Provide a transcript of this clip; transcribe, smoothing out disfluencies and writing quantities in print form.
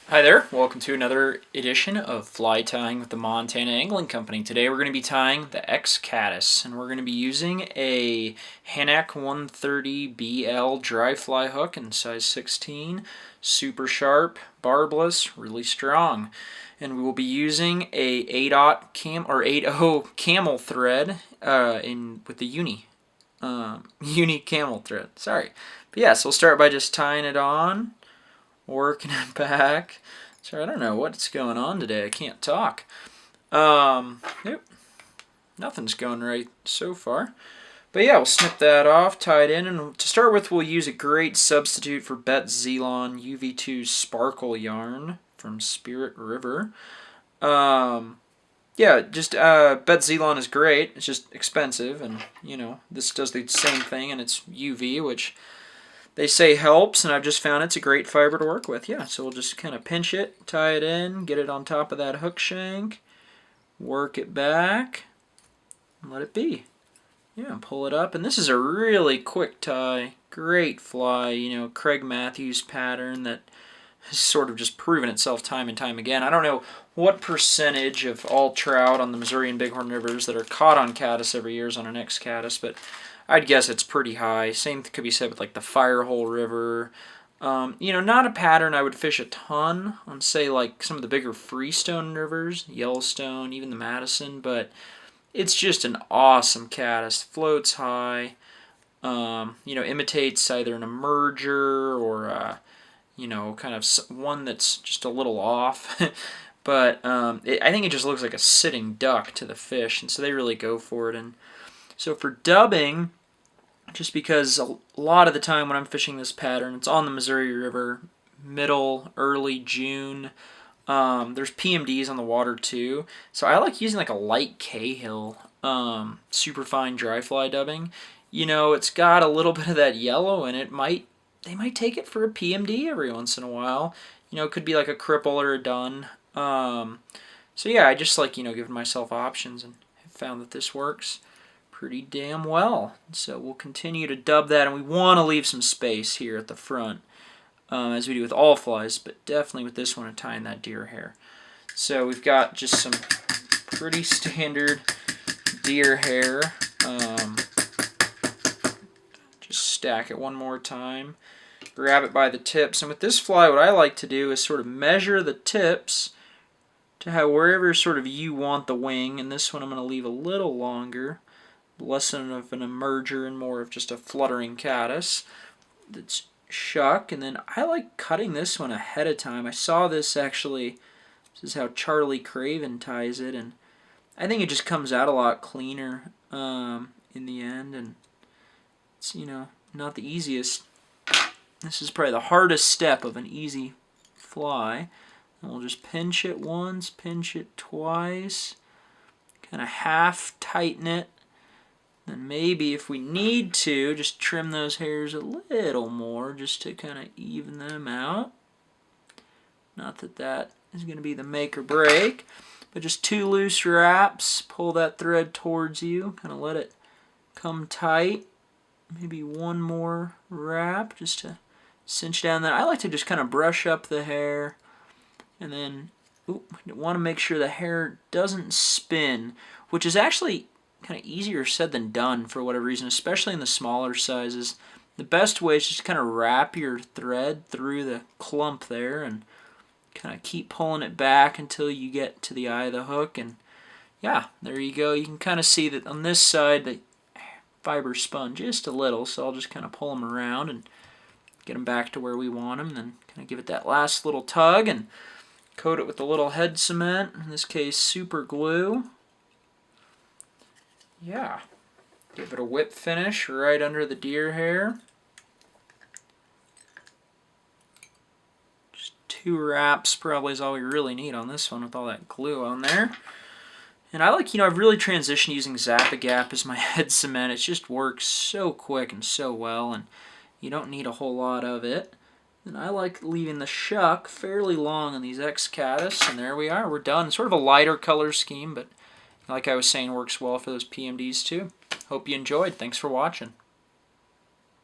Hi there, welcome to another edition of Fly Tying with the Montana Angling Company. Today we're going to be tying the X-Caddis, and we're going to be using a Hanak 130BL dry fly hook in size 16, super sharp, barbless, really strong. And we will be using a 8/0 camel thread with the uni camel thread. Sorry, but yeah, so we'll start by just tying it on. Working it back. Sorry, I don't know what's going on today. I can't talk. Nope. Nothing's going right so far. But yeah, we'll snip that off, tie it in, and to start with, we'll use a great substitute for Bet Zelon UV2 Sparkle yarn from Spirit River. Yeah, just Bet Zelon is great. It's just expensive, and this does the same thing, and it's UV, which they say helps, and I've just found it's a great fiber to work with. Yeah, so we'll just kind of pinch it, tie it in, get it on top of that hook shank, work it back, and let it be. Yeah, pull it up, and this is a really quick tie. Great fly, Craig Matthews pattern that has sort of just proven itself time and time again. I don't know what percentage of all trout on the Missouri and Bighorn rivers that are caught on caddis every year is on an X-Caddis, but I'd guess it's pretty high. Same could be said with like the Firehole River. Not a pattern I would fish a ton on, say, like some of the bigger freestone rivers, Yellowstone, even the Madison, but it's just an awesome caddis. Floats high, imitates either an emerger or, kind of one that's just a little off. But I think it just looks like a sitting duck to the fish, and so they really go for it. And so for dubbing, just because a lot of the time when I'm fishing this pattern, it's on the Missouri River, early June. There's PMDs on the water too, so I like using like a light Cahill super fine dry fly dubbing. It's got a little bit of that yellow in it. They might take it for a PMD every once in a while. It could be like a cripple or a dun. So yeah, I just like giving myself options, and have found that this works pretty damn well. So we'll continue to dub that, and we want to leave some space here at the front, as we do with all flies, but definitely with this one, tying that deer hair. So we've got just some pretty standard deer hair. Just stack it one more time, grab it by the tips, and with this fly, what I like to do is sort of measure the tips to wherever sort of you want the wing, and this one I'm going to leave a little longer, less of an emerger and more of just a fluttering caddis that's shuck. And then I like cutting this one ahead of time. I saw this actually, this is how Charlie Craven ties it, and I think it just comes out a lot cleaner in the end, and it's not the easiest. This is probably the hardest step of an easy fly. And we'll just pinch it once, pinch it twice, kind of half tighten it. Then maybe if we need to, just trim those hairs a little more just to kind of even them out. Not that that is going to be the make or break, but just 2 loose wraps. Pull that thread towards you, kind of let it come tight. Maybe 1 more wrap just to cinch down that. I like to just kind of brush up the hair, and then want to make sure the hair doesn't spin, which is actually kind of easier said than done for whatever reason, especially in the smaller sizes. The best way is just kind of wrap your thread through the clump there and kind of keep pulling it back until you get to the eye of the hook. And yeah, there you go. You can kind of see that on this side the fiber spun just a little, so I'll just kind of pull them around and get them back to where we want them, then kind of give it that last little tug and coat it with a little head cement, in this case super glue. Yeah, give it a whip finish right under the deer hair. Just 2 wraps probably is all we really need on this one with all that glue on there. And I like, I've really transitioned using Zap-A-Gap as my head cement. It just works so quick and so well, and you don't need a whole lot of it. And I like leaving the shuck fairly long on these X-Caddis, and there we are, we're done. Sort of a lighter color scheme, but like I was saying, works well for those PMDs too. Hope you enjoyed. Thanks for watching.